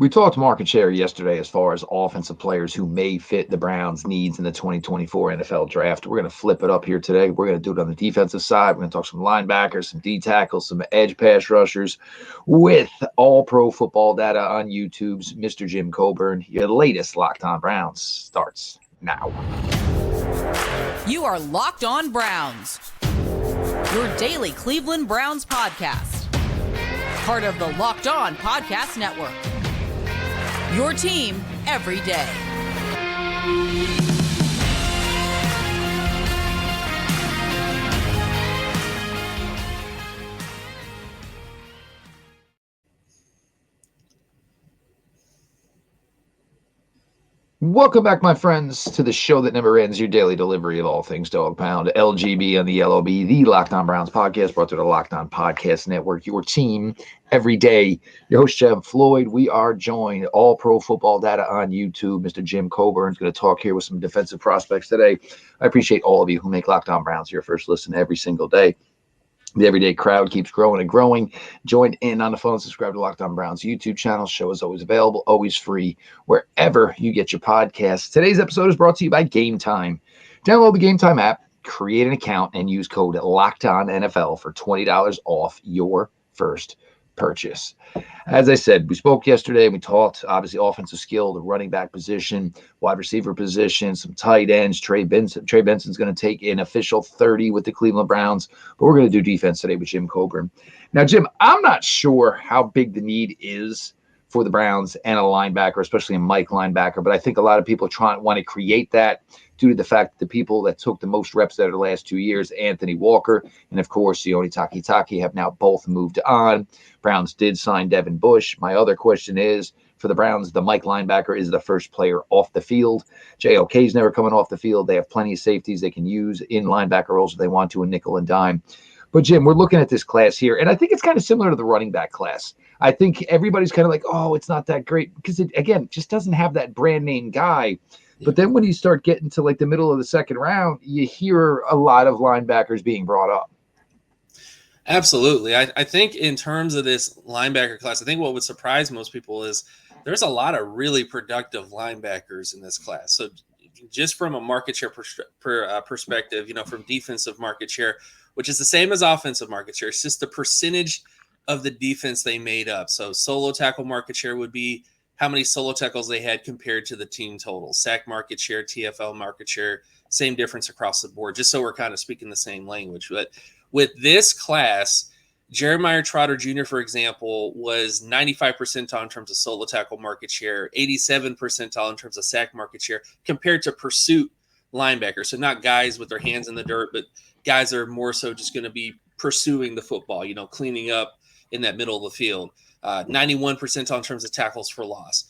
We talked market share yesterday as far as offensive players who may fit the Browns' needs in the 2024 NFL draft. We're going to flip it up here today. We're going to do it on the defensive side. We're going to talk some linebackers, some D tackles, some edge pass rushers with all pro football data on YouTube's Mr. Jim Cobern. Your latest Locked On Browns starts now. You are Locked On Browns, your daily Cleveland Browns podcast. Part of the Locked On Podcast Network. Your team every day. Welcome back, my friends, to the show that never ends, your daily delivery of all things Dog Pound, LGB on the LOB, the Locked On Browns podcast, brought to the Locked On Podcast Network, your team every day. Your host, Jeb Floyd. We are joined, all pro football data on YouTube. Mr. Jim Coburn is going to talk here with some defensive prospects today. I appreciate all of you who make Locked On Browns your first listen every single day. The everyday crowd keeps growing and growing. Join in on the phone. Subscribe to Locked On Browns YouTube channel. Show is always available, always free, wherever you get your podcasts. Today's episode is brought to you by Game Time. Download the Game Time app, create an account, and use code LOCKEDONNFL for $20 off your first purchase. As I said, we spoke yesterday. We talked, obviously, offensive skill, the running back position, wide receiver position, some tight ends. Trey Benson's going to take an official 30 with the Cleveland Browns, but we're going to do defense today with Jim Coburn. Now, Jim, I'm not sure how big the need is for the Browns and a linebacker, especially a Mike linebacker, but I think a lot of people want to create that due to the fact that the people that took the most reps out of the last 2 years, Anthony Walker and, of course, Sione Takitaki, have now both moved on. Browns did sign Devin Bush. My other question is, for the Browns, the Mike linebacker is the first player off the field. JOK's never coming off the field. They have plenty of safeties they can use in linebacker roles if they want to, in nickel and dime. But, Jim, we're looking at this class here, and I think it's kind of similar to the running back class. I think everybody's kind of like, oh, it's not that great because, it, again, just doesn't have that brand name guy. But then when you start getting to like the middle of the second round, you hear a lot of linebackers being brought up. Absolutely. I think in terms of this linebacker class, I think what would surprise most people is there's a lot of really productive linebackers in this class. So just from a market share perspective, from defensive market share, which is the same as offensive market share, it's just the percentage of the defense they made up. So solo tackle market share would be how many solo tackles they had compared to the team total. Sack market share, TFL market share, same difference across the board, just so we're kind of speaking the same language. But with this class, Jeremiah Trotter Jr., for example, was 95 percentile in terms of solo tackle market share, 87 percentile in terms of sack market share, compared to pursuit linebackers. So not guys with their hands in the dirt, but guys that are more so just going to be pursuing the football, cleaning up in that middle of the field. 91 percentile in terms of tackles for loss.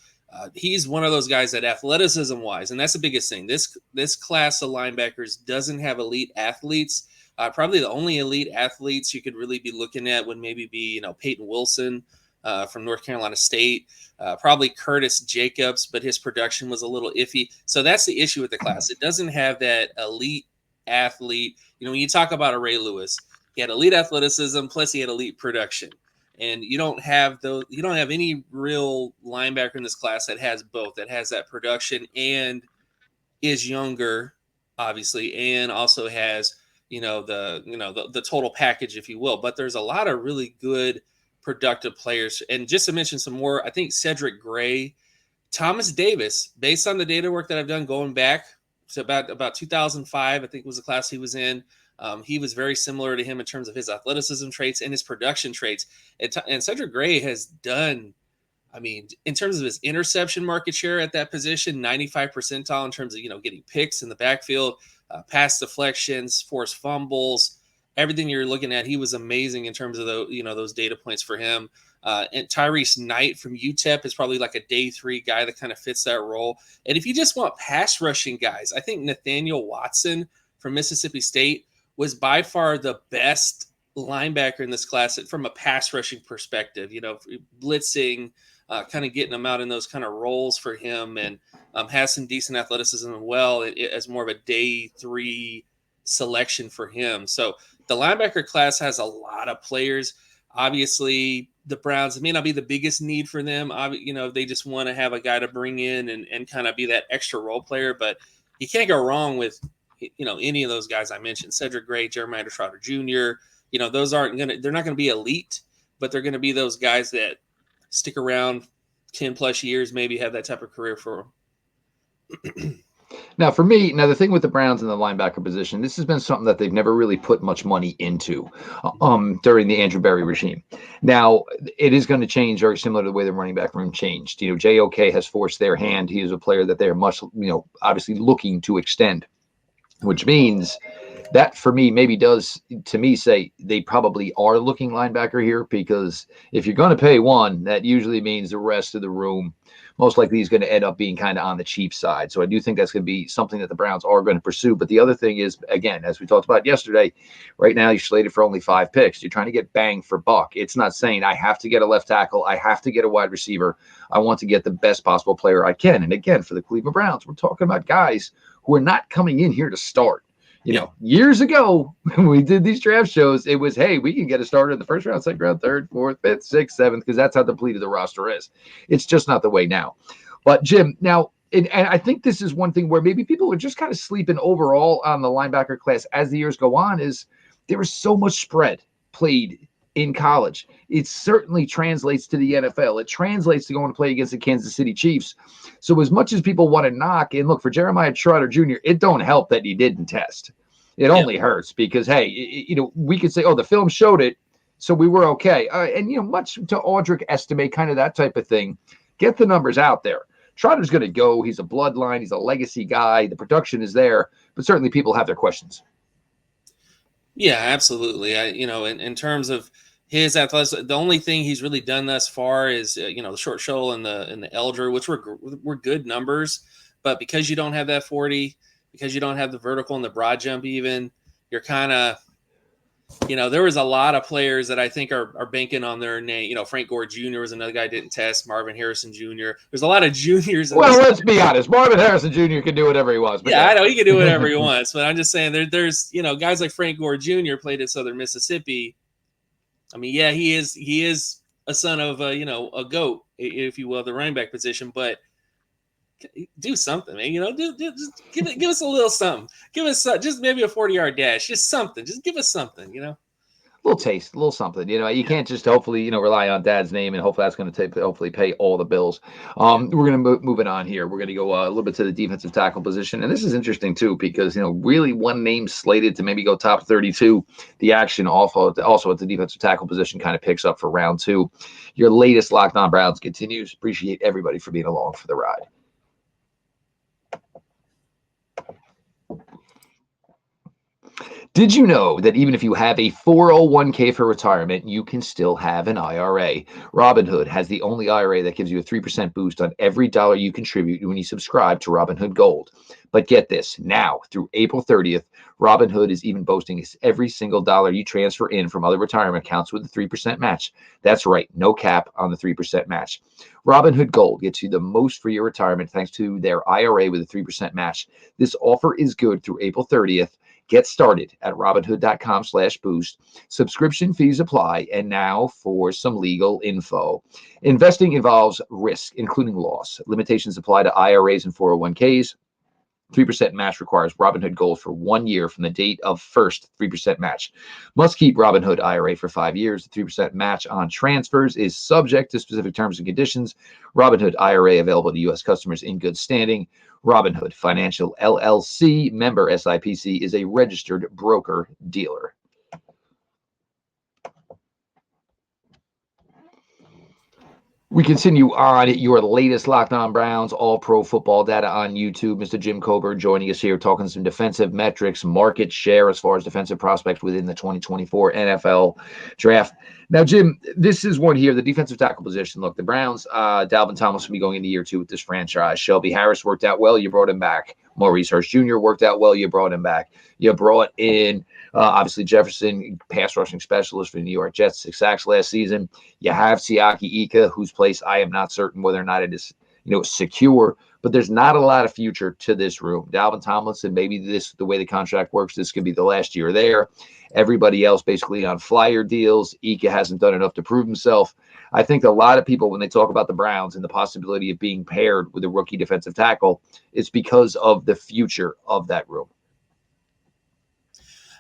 He's one of those guys that athleticism-wise, and that's the biggest thing. This class of linebackers doesn't have elite athletes. Probably the only elite athletes you could really be looking at would maybe be, Peyton Wilson from North Carolina State, probably Curtis Jacobs, but his production was a little iffy. So that's the issue with the class. It doesn't have that elite athlete. When you talk about a Ray Lewis, he had elite athleticism, plus he had elite production. And you don't have any real linebacker in this class that has both, that has that production and is younger, obviously, and also has, the total package, if you will. But there's a lot of really good, productive players. And just to mention some more, I think Cedric Gray, Thomas Davis, based on the data work that I've done going back to about 2005, I think was the class he was in. He was very similar to him in terms of his athleticism traits and his production traits. And Cedric Gray has done, in terms of his interception market share at that position, 95 percentile in terms of, getting picks in the backfield, pass deflections, forced fumbles, everything you're looking at. He was amazing in terms of those data points for him. And Tyrese Knight from UTEP is probably like a day 3 guy that kind of fits that role. And if you just want pass rushing guys, I think Nathaniel Watson from Mississippi State was by far the best linebacker in this class from a pass rushing perspective, blitzing, kind of getting him out in those kind of roles for him, and has some decent athleticism as well as more of a day 3 selection for him. So the linebacker class has a lot of players. Obviously, the Browns, it may not be the biggest need for them. They just want to have a guy to bring in and kind of be that extra role player. But you can't go wrong with, any of those guys I mentioned. Cedric Gray, Jeremiah Trotter Jr., those they're not going to be elite, but they're going to be those guys that stick around 10 plus years, maybe have that type of career for them. Now, for me, the thing with the Browns in the linebacker position, this has been something that they've never really put much money into during the Andrew Berry regime. Now, it is going to change very similar to the way the running back room changed. JOK has forced their hand. He is a player that they're much, obviously looking to extend, which means that for me maybe does to me say they probably are looking linebacker here, because if you're going to pay one, that usually means the rest of the room most likely is going to end up being kind of on the cheap side. So I do think that's going to be something that the Browns are going to pursue. But the other thing is, again, as we talked about yesterday, right now you're slated for only 5 picks. You're trying to get bang for buck. It's not saying I have to get a left tackle, I have to get a wide receiver. I want to get the best possible player I can. And again, for the Cleveland Browns, we're talking about guys who are not coming in here to start. Years ago, when we did these draft shows, it was, hey, we can get a starter in the first round, second round, third, fourth, fifth, sixth, seventh, because that's how depleted the roster is. It's just not the way now. But, Jim, now, and I think this is one thing where maybe people are just kind of sleeping overall on the linebacker class as the years go on, is there is so much spread played in college. It certainly translates to the NFL. It translates to going to play against the Kansas City Chiefs. So as much as people want to knock, and look, for Jeremiah Trotter Jr., it don't help that he didn't test. It only hurts because, hey, we could say, oh, the film showed it, so we were okay. And, much to Audric estimate, kind of that type of thing. Get the numbers out there. Trotter's going to go. He's a bloodline. He's a legacy guy. The production is there, but certainly people have their questions. Yeah, absolutely. In terms of his athleticism, the only thing he's really done thus far is the short shoal and the elder, which were good numbers, but because you don't have that 40, because you don't have the vertical and the broad jump, even you're kind of, there was a lot of players that I think are banking on their name. Frank Gore Jr. was another guy didn't test. Marvin Harrison Jr. There's a lot of juniors. Well, let's be honest. Marvin Harrison Jr. can do whatever he wants. Yeah, I know he can do whatever he wants, but I'm just saying there's guys like Frank Gore Jr. played at Southern Mississippi. I mean, yeah, he is a son of a goat, if you will, the running back position, but do something, man. Just give us a little something. Give us just maybe a 40-yard dash, just something. Just give us something, A little taste, a little something. You can't just hopefully rely on dad's name and hopefully that's going to hopefully pay all the bills. We're going to move it on here. We're going to go a little bit to the defensive tackle position, and this is interesting too because really one name slated to maybe go top 32. The action also at the defensive tackle position kind of picks up for round 2. Your latest Locked On Browns continues. Appreciate everybody for being along for the ride. Did you know that even if you have a 401k for retirement, you can still have an IRA? Robinhood has the only IRA that gives you a 3% boost on every dollar you contribute when you subscribe to Robinhood Gold. But get this, now through April 30th, Robinhood is even boasting every single dollar you transfer in from other retirement accounts with a 3% match. That's right, no cap on the 3% match. Robinhood Gold gets you the most for your retirement thanks to their IRA with a 3% match. This offer is good through April 30th. Get started at Robinhood.com/boost. Subscription fees apply. And now for some legal info. Investing involves risk, including loss. Limitations apply to IRAs and 401ks. 3% match requires Robinhood Gold for 1 year from the date of first 3% match. Must keep Robinhood IRA for 5 years. The 3% match on transfers is subject to specific terms and conditions. Robinhood IRA available to U.S. customers in good standing. Robinhood Financial LLC, member SIPC, is a registered broker-dealer. We continue on your latest Locked On Browns, all pro football data on YouTube. Mr. Jim Cobern joining us here, talking some defensive metrics, market share as far as defensive prospects within the 2024 NFL draft. Now, Jim, this is one here, the defensive tackle position. Look, the Browns, Dalvin Thomas will be going into year 2 with this franchise. Shelby Harris worked out well. You brought him back. Maurice Hurst Jr. worked out well. You brought him back. You brought in, obviously, Jefferson, pass rushing specialist for the New York Jets, 6 sacks last season. You have Siaki Ika, whose place I am not certain whether or not it is secure. But there's not a lot of future to this room. Dalvin Tomlinson, maybe the way the contract works, this could be the last year there. Everybody else basically on flyer deals. Ika hasn't done enough to prove himself. I think a lot of people, when they talk about the Browns and the possibility of being paired with a rookie defensive tackle, it's because of the future of that room.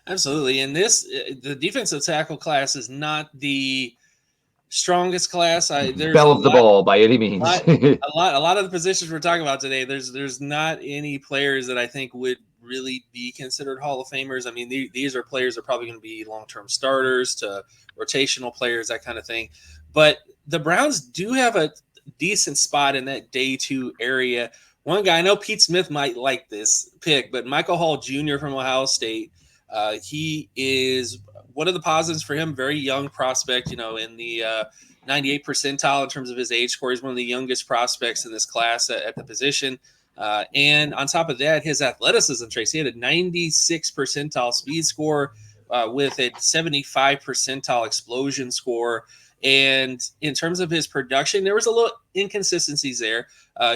Absolutely. And the defensive tackle class is not the strongest class. There's Bell of the ball by any means. a lot of the positions we're talking about today, there's not any players that I think would really be considered Hall of Famers. I mean, these are players that are probably going to be long-term starters to rotational players, that kind of thing. But the Browns do have a decent spot in that day 2 area. One guy, I know Pete Smith might like this pick, but Michael Hall Jr. from Ohio State, he is one of the positives for him, very young prospect, in the 98th percentile in terms of his age score. He's one of the youngest prospects in this class at the position. And on top of that, his athleticism traits, he had a 96 percentile speed score with a 75 percentile explosion score. And in terms of his production, there was a little inconsistencies there.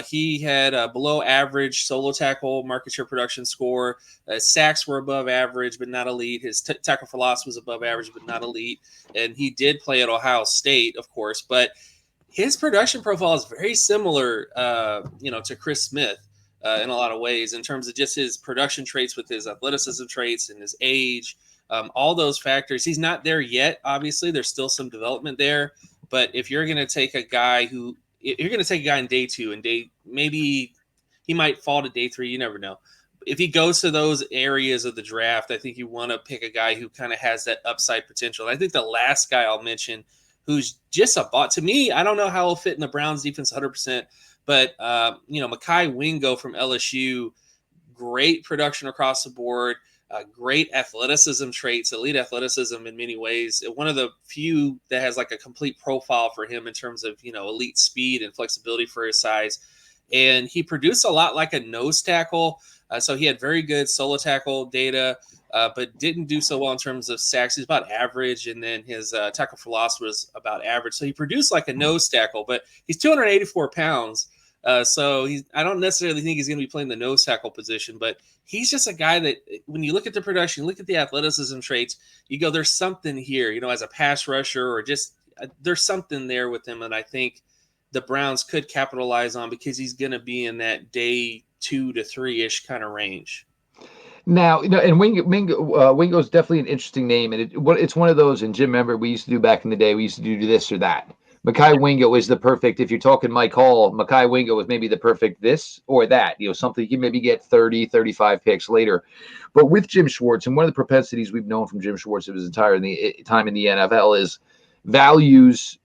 He had a below average solo tackle market share production score. Sacks were above average, but not elite. His tackle for loss was above average, but not elite. And he did play at Ohio State, of course, but his production profile is very similar, to Chris Smith in a lot of ways in terms of just his production traits with his athleticism traits and his age. All those factors. He's not there yet. Obviously, there's still some development there. But if you're going to take a guy in day 2 and maybe he might fall to day 3, you never know. If he goes to those areas of the draft, I think you want to pick a guy who kind of has that upside potential. And I think the last guy I'll mention, who's just a bot to me, I don't know how he'll fit in the Browns defense 100%, but Mekhi Wingo from LSU, great production across the board. Great athleticism traits, elite athleticism in many ways. One of the few that has like a complete profile for him in terms of, elite speed and flexibility for his size. And he produced a lot like a nose tackle. So he had very good solo tackle data, but didn't do so well in terms of sacks. He's about average. And then his tackle for loss was about average. So he produced like a nose tackle, but he's 284 pounds. So I don't necessarily think he's going to be playing the nose tackle position, but he's just a guy that when you look at the production, look at the athleticism traits, you go, there's something here, as a pass rusher or just there's something there with him. And I think the Browns could capitalize on because he's going to be in that day 2 to 3-ish kind of range. Now, and Wingo is definitely an interesting name. And it's one of those, and Jim, remember, we used to do back in the day, we used to do this or that. Mekhi Wingo is the perfect, if you're talking Mike Hall, Mekhi Wingo is maybe the perfect this or that, something you can maybe get 30, 35 picks later. But with Jim Schwartz, and one of the propensities we've known from Jim Schwartz of his entire time in the NFL is values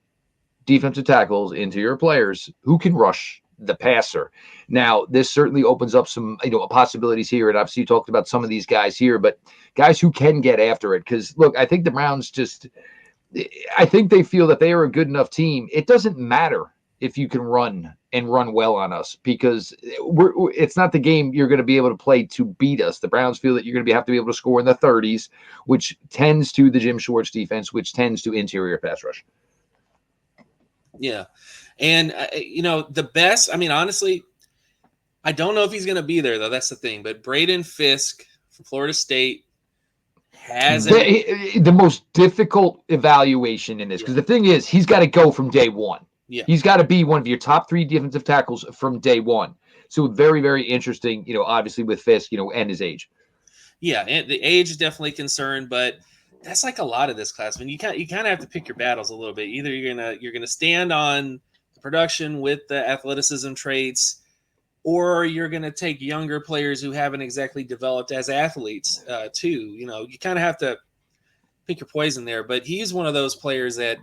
defensive tackles into your players who can rush the passer. Now, this certainly opens up some, possibilities here. And obviously you talked about some of these guys here, but guys who can get after it. Because, look, I think the Browns I think they feel that they are a good enough team. It doesn't matter if you can run and run well on us because it's not the game you're going to be able to play to beat us. The Browns feel that you're going to have to be able to score in the 30s, which tends to the Jim Schwartz defense, which tends to interior pass rush. Yeah. And, the best, honestly, I don't know if he's going to be there, though. That's the thing. But Braden Fisk from Florida State has the most difficult evaluation in this because the thing is, he's got to go from day 1. Yeah. He's got to be one of your top 3 defensive tackles from day 1. So very, very interesting, obviously with Fisk, and his age. Yeah, and the age is definitely a concern, but that's like a lot of this class. You kind of have to pick your battles a little bit. Either you're gonna stand on the production with the athleticism traits, or you're gonna take younger players who haven't exactly developed as athletes too. You kind of have to pick your poison there. But he's one of those players that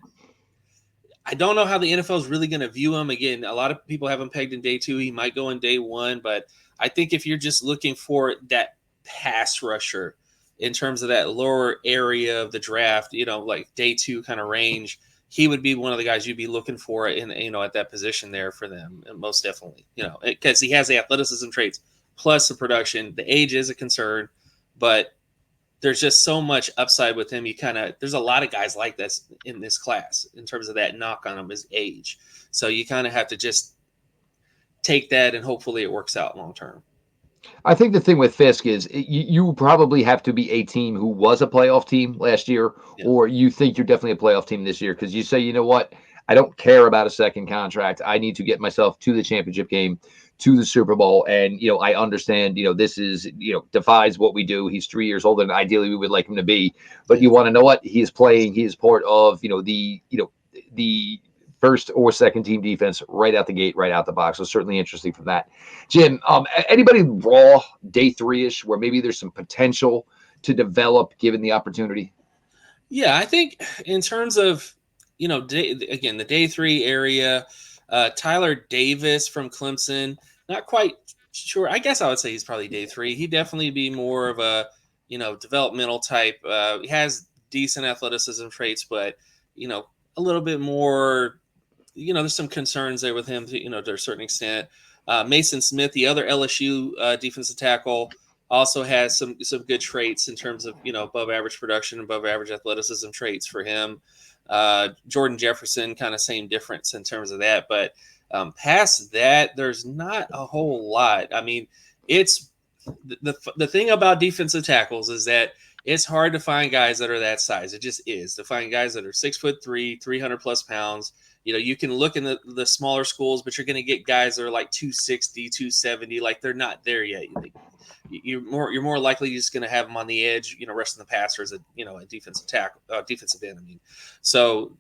I don't know how the NFL is really going to view him. Again, a lot of people have him pegged in day 2. He might go in day 1, but I think if you're just looking for that pass rusher in terms of that lower area of the draft, like day 2 kind of range, he would be one of the guys you'd be looking for in, at that position there for them. Most definitely, because he has the athleticism traits plus the production. The age is a concern, but there's just so much upside with him. There's a lot of guys like this in this class in terms of that knock on him is age. So you kind of have to just take that and hopefully it works out long term. I think the thing with Fisk is you probably have to be a team who was a playoff team last year, Yeah. or you think you're definitely a playoff team this year because you say, you know what, I don't care about a second contract. I need to get myself to the championship game, to the Super Bowl. And, I understand, this is, defies what we do. He's 3 years older than ideally we would like him to be. But Yeah. you want to know what? He is playing. He is part of, the first or second team defense right out the gate, right out the box. So certainly interesting from that. Jim, anybody raw day 3-ish where maybe there's some potential to develop given the opportunity? Yeah, I think in terms of, the day 3 area, Tyler Davis from Clemson, not quite sure. I guess I would say he's probably day 3. He'd definitely be more of a, developmental type. He has decent athleticism traits, but, a little bit more, there's some concerns there with him, to a certain extent. Mason Smith, the other LSU defensive tackle, also has some good traits in terms of, above average production, above average athleticism traits for him. Jordan Jefferson, kind of same difference in terms of that. But past that, there's not a whole lot. I mean, it's the thing about defensive tackles is that it's hard to find guys that are that size. It just is. To find guys that are 6'3", 300 plus pounds. You can look in the smaller schools, but you're going to get guys that are like 260, 270. Like they're not there yet. You're more likely just going to have them on the edge, resting the passer as a defensive tackle, defensive end. I mean, so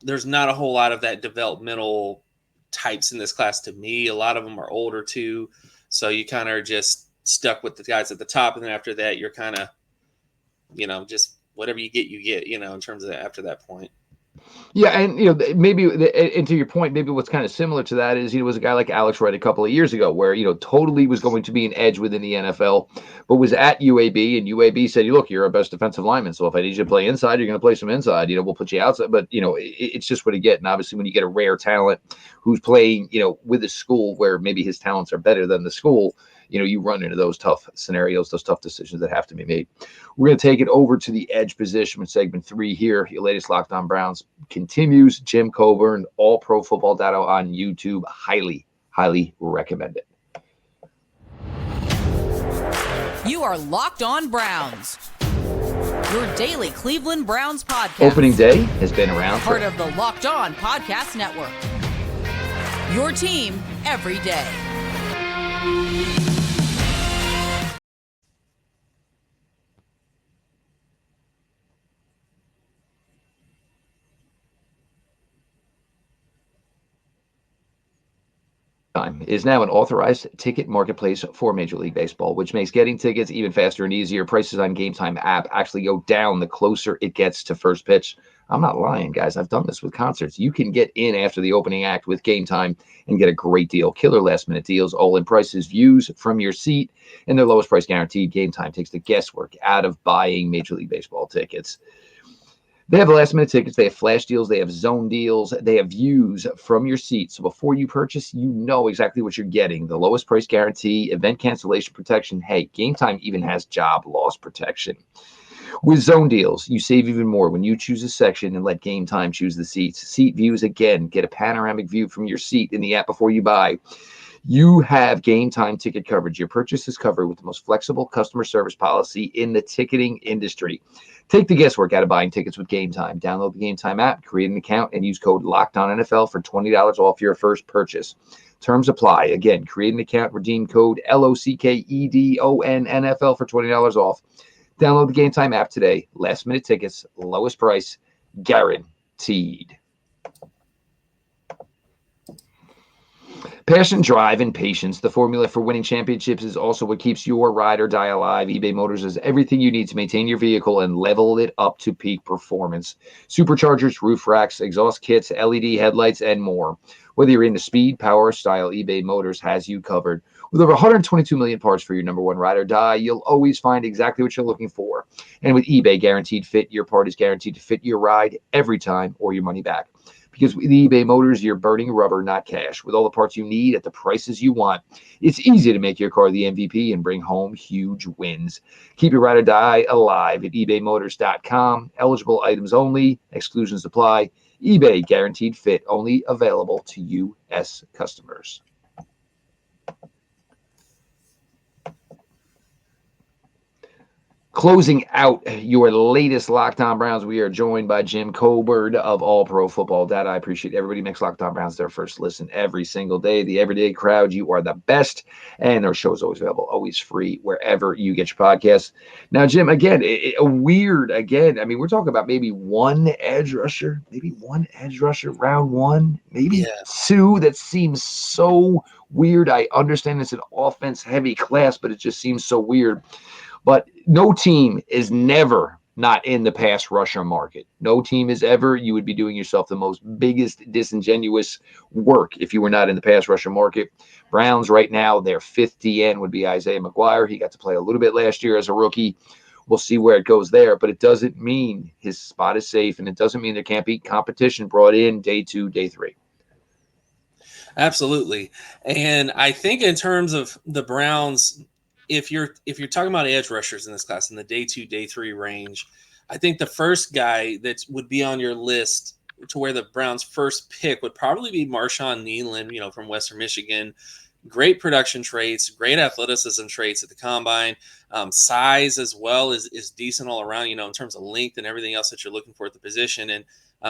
there's not a whole lot of that developmental types in this class to me. A lot of them are older too, so you kind of are just stuck with the guys at the top, and then after that, you're kind of, just whatever you get, in terms of that after that point. Yeah, and maybe, and to your point, maybe what's kind of similar to that is was a guy like Alex Wright a couple of years ago, where totally was going to be an edge within the NFL, but was at UAB, and UAB said, "Look, you're our best defensive lineman, so if I need you to play inside, you're going to play some inside. We'll put you outside." But it's just what you get, and obviously when you get a rare talent who's playing, with a school where maybe his talents are better than the school, you run into those tough scenarios, those tough decisions that have to be made. We're going to take it over to the edge position with segment 3 here. Your latest Locked On Browns continues. Jim Cobern, all pro football data on YouTube. Highly, highly recommend it. You are Locked On Browns, your daily Cleveland Browns podcast. Opening day has been around. Part of the Locked On Podcast Network. Your team every day. Time is now an authorized ticket marketplace for Major League Baseball, which makes getting tickets even faster and easier. Prices on Game Time app actually go down the closer it gets to first pitch. I'm not lying, guys. I've done this with concerts. You can get in after the opening act with Game Time and get a great deal. Killer last-minute deals, all-in prices, views from your seat, and their lowest price guaranteed. Game Time takes the guesswork out of buying Major League Baseball tickets. They have last-minute tickets. They have flash deals. They have zone deals. They have views from your seat. So before you purchase, you know exactly what you're getting. The lowest price guarantee, event cancellation protection. Hey, Game Time even has job loss protection. With zone deals, you save even more when you choose a section and let Game Time choose the seats. Seat views, again, get a panoramic view from your seat in the app before you buy. You have Game Time ticket coverage. Your purchase is covered with the most flexible customer service policy in the ticketing industry. Take the guesswork out of buying tickets with Game Time. Download the Game Time app, create an account, and use code LOCKEDONNFL for $20 off your first purchase. Terms apply. Again, create an account, redeem code LOCKEDONNFL for $20 off. Download the Game Time app today. Last minute tickets, lowest price, guaranteed. Passion, drive, and patience. The formula for winning championships is also what keeps your ride or die alive. eBay Motors has everything you need to maintain your vehicle and level it up to peak performance. Superchargers, roof racks, exhaust kits, LED headlights, and more. Whether you're into speed, power, or style, eBay Motors has you covered. With over 122 million parts for your number one ride or die, you'll always find exactly what you're looking for. And with eBay Guaranteed Fit, your part is guaranteed to fit your ride every time or your money back. Because with eBay Motors, you're burning rubber, not cash. With all the parts you need at the prices you want, it's easy to make your car the MVP and bring home huge wins. Keep your ride or die alive at ebaymotors.com. Eligible items only. Exclusions apply. eBay Guaranteed Fit, only available to U.S. customers. Closing out your latest Locked On Browns, we are joined by Jim Cobern of All Pro Football Data. I appreciate everybody makes Locked On Browns their first listen every single day. The everyday crowd, you are the best. And our show is always available, always free, wherever you get your podcasts. Now, Jim, again, I mean, we're talking about maybe one edge rusher round one, maybe two. That seems so weird. I understand it's an offense-heavy class, but it just seems so weird. But no team is never not in the pass rusher market. No team is ever. You would be doing yourself the most biggest disingenuous work if you were not in the pass rusher market. Browns right now, their fifth DN would be Isaiah McGuire. He got to play a little bit last year as a rookie. We'll see where it goes there, but it doesn't mean his spot is safe, and it doesn't mean there can't be competition brought in day 2, day 3. Absolutely. And I think in terms of the Browns, if you're talking about edge rushers in this class in the day 2, day 3 range, I think the first guy that would be on your list to where the Browns' first pick would probably be Marshawn Breeland, from Western Michigan. Great production traits, great athleticism traits at the combine. Size as well is decent all around, in terms of length and everything else that you're looking for at the position. And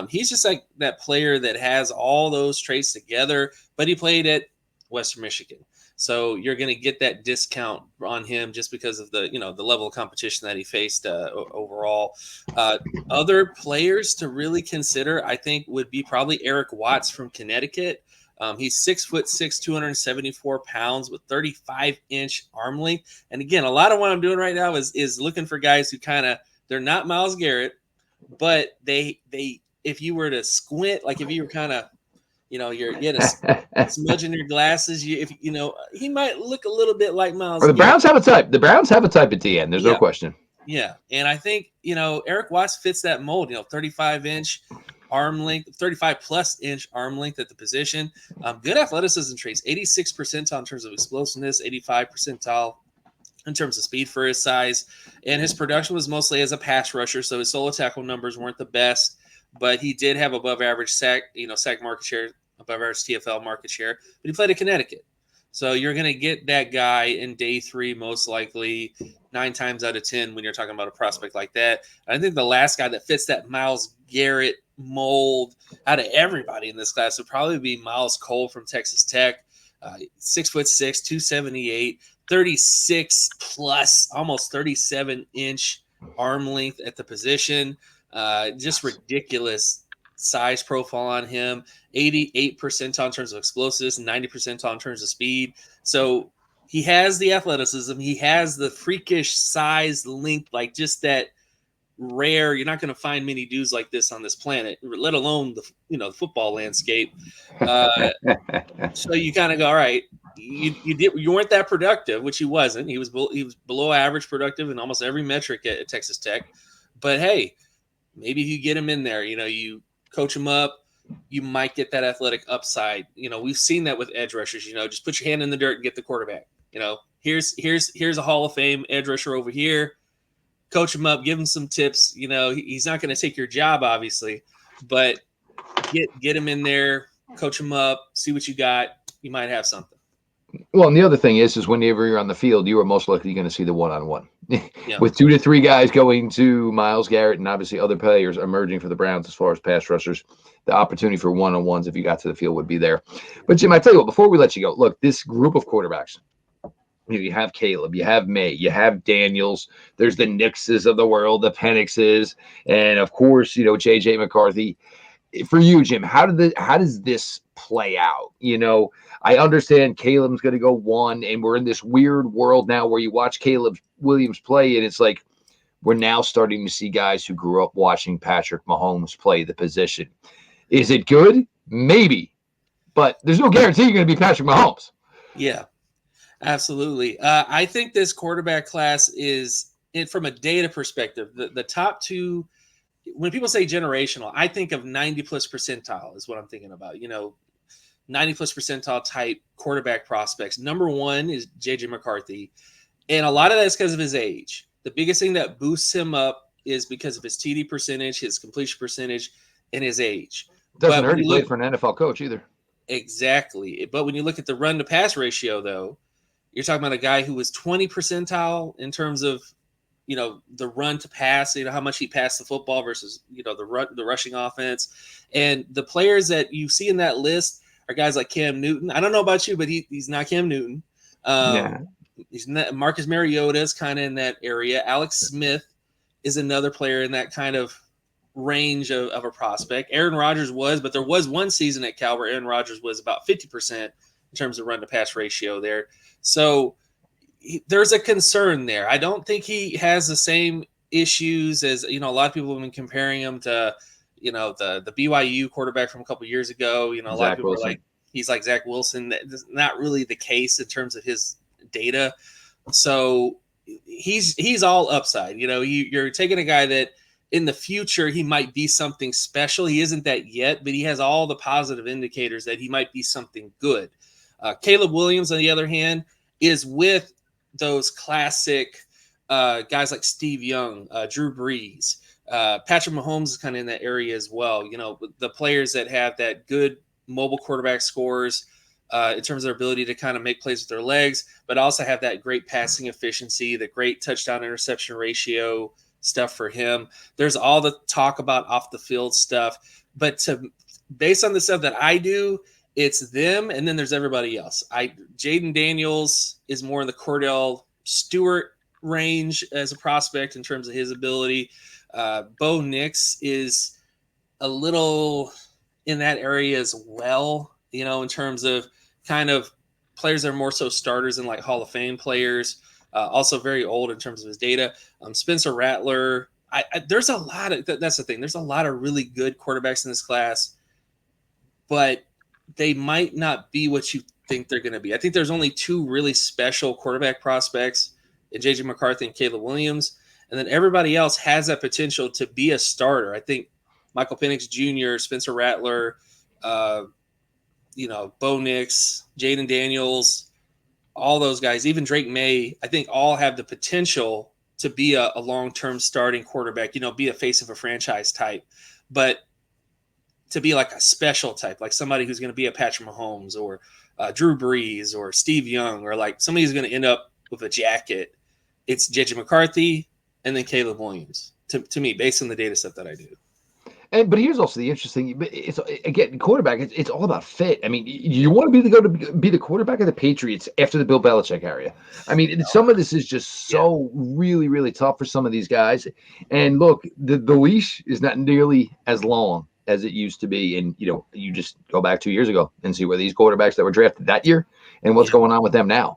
he's just like that player that has all those traits together, but he played at Western Michigan. So you're going to get that discount on him just because of the level of competition that he faced overall. Other players to really consider, I think, would be probably Eric Watts from Connecticut. He's 6'6", 274 pounds with 35-inch arm length. And again, a lot of what I'm doing right now is looking for guys who they're not Myles Garrett, but they if you were to squint, like if you were kind of you had a smudge in your glasses. He might look a little bit like Myles. The Browns have a type. The Browns have a type at DN. There's no question. Yeah, and I think Eric Watts fits that mold. 35-inch arm length, 35-plus-inch arm length at the position. Good athleticism traits. 86th percentile in terms of explosiveness. 85th percentile in terms of speed for his size. And his production was mostly as a pass rusher, so his solo tackle numbers weren't the best. But he did have above average sack market share, above average TFL market share. But he played at Connecticut. So you're going to get that guy in day 3, most likely 9 times out of 10 when you're talking about a prospect like that. I think the last guy that fits that Myles Garrett mold out of everybody in this class would probably be Miles Cole from Texas Tech. 6'6", 278, 36 plus, almost 37-inch arm length at the position. Just ridiculous size profile on him. 88 percentile in terms of explosiveness, 90 percentile in terms of speed. So he has the athleticism. He has the freakish size, length, like just that rare. You're not going to find many dudes like this on this planet, let alone the football landscape. So you kind of go, all right, you weren't that productive, which he wasn't. He was below average productive in almost every metric at Texas Tech. But hey, maybe if you get him in there, you coach him up, you might get that athletic upside. We've seen that with edge rushers. Just put your hand in the dirt and get the quarterback. Here's a Hall of Fame edge rusher over here. Coach him up, give him some tips. He's not going to take your job, obviously, but get him in there, coach him up, see what you got. You might have something. Well, and the other thing is whenever you're on the field, you are most likely going to see the one-on-one. Yeah. With 2 to 3 guys going to Myles Garrett and obviously other players emerging for the Browns as far as pass rushers, the opportunity for one-on-ones if you got to the field would be there. But, Jim, I tell you what, before we let you go, look, this group of quarterbacks, you have Caleb, you have May, you have Daniels, there's the Nixes of the world, the Penixes, and, of course, J.J. McCarthy. For you, Jim, how does this play out? I understand Caleb's going to go 1, and we're in this weird world now where you watch Caleb Williams play, and it's like we're now starting to see guys who grew up watching Patrick Mahomes play the position. Is it good? Maybe, but there's no guarantee you're going to be Patrick Mahomes. Yeah, absolutely. I think this quarterback class is, from a data perspective, the top 2. When people say generational, I think of 90-plus percentile is what I'm thinking about. 90-plus percentile type quarterback prospects. Number 1 is J.J. McCarthy, and a lot of that is because of his age. The biggest thing that boosts him up is because of his TD percentage, his completion percentage, and his age. Doesn't hurt he played for an NFL coach either. Exactly. But when you look at the run-to-pass ratio, though, you're talking about a guy who was 20 percentile in terms of the run to pass, how much he passed the football versus, the rushing offense. And the players that you see in that list are guys like Cam Newton. I don't know about you, but he's not Cam Newton. He's not, Marcus Mariota is kind of in that area. Alex Smith is another player in that kind of range of a prospect. Aaron Rodgers was, but there was one season at Cal where Aaron Rodgers was about 50% in terms of run to pass ratio there. So there's a concern there. I don't think he has the same issues as, a lot of people have been comparing him to, the BYU quarterback from a couple years ago. A lot of people are like, he's like Zach Wilson. That's not really the case in terms of his data. So he's all upside. You're taking a guy that in the future he might be something special. He isn't that yet, but he has all the positive indicators that he might be something good. Caleb Williams, on the other hand, is with those classic guys like Steve Young, Drew Brees, Patrick Mahomes is kind of in that area as well. The players that have that good mobile quarterback scores in terms of their ability to kind of make plays with their legs, but also have that great passing efficiency, the great touchdown interception ratio stuff for him. There's all the talk about off the field stuff, but based on the stuff that I do, it's them, and then there's everybody else. Jaden Daniels is more in the Cordell Stewart range as a prospect in terms of his ability. Bo Nix is a little in that area as well, in terms of kind of players that are more so starters and like Hall of Fame players. Also very old in terms of his data. Spencer Rattler. There's a lot of that's the thing. There's a lot of really good quarterbacks in this class, but they might not be what you think they're going to be. I think there's only two really special quarterback prospects in J.J. McCarthy and Caleb Williams, and then everybody else has that potential to be a starter. I think Michael Penix Jr., Spencer Rattler, Bo Nix, Jaden Daniels, all those guys, even Drake May, I think all have the potential to be a long-term starting quarterback, be a face of a franchise type. But to be like a special type, like somebody who's going to be a Patrick Mahomes or Drew Brees or Steve Young, or like somebody who's going to end up with a jacket, it's J.J. McCarthy and then Caleb Williams, to me, based on the data set that I do. But here's also the interesting. It's again, quarterback. It's all about fit. I mean, you want to be the quarterback of the Patriots after the Bill Belichick area. I mean, some of this is just so really, really tough for some of these guys. And look, the leash is not nearly as long as it used to be. And you just go back 2 years ago and see where these quarterbacks that were drafted that year and what's going on with them now.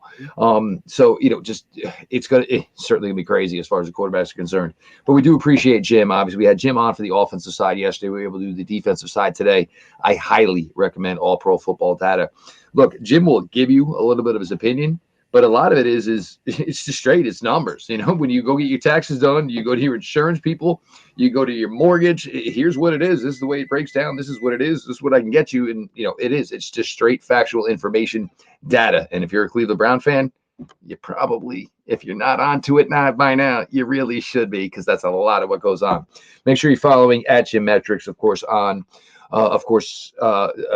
So it's certainly gonna be crazy as far as the quarterbacks are concerned. But we do appreciate Jim. Obviously, we had Jim on for the offensive side yesterday. We were able to do the defensive side today. I highly recommend All Pro Football Data. Look, Jim will give you a little bit of his opinion, but a lot of it is it's just straight. It's numbers. When you go get your taxes done, you go to your insurance people, you go to your mortgage. Here's what it is. This is the way it breaks down. This is what it is. This is what I can get you. And it's just straight factual information, data. And if you're a Cleveland Brown fan, you probably, if you're not onto it by now, you really should be, because that's a lot of what goes on. Make sure you're following at Jim Metrics, of course, on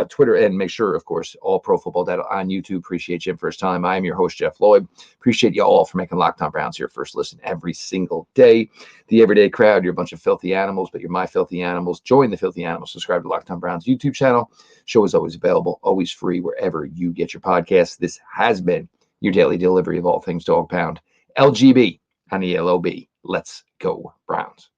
Twitter, and make sure, of course, All Pro Football Data on YouTube. Appreciate Jim for his time. I am your host, Jeff Lloyd. Appreciate you all for making Locked On Browns your first listen every single day. The everyday crowd, you're a bunch of filthy animals, but you're my filthy animals. Join the filthy animals. Subscribe to Locked On Browns YouTube channel. Show is always available, always free wherever you get your podcasts. This has been your daily delivery of all things Dog Pound. LGB on the LOB. Let's go Browns.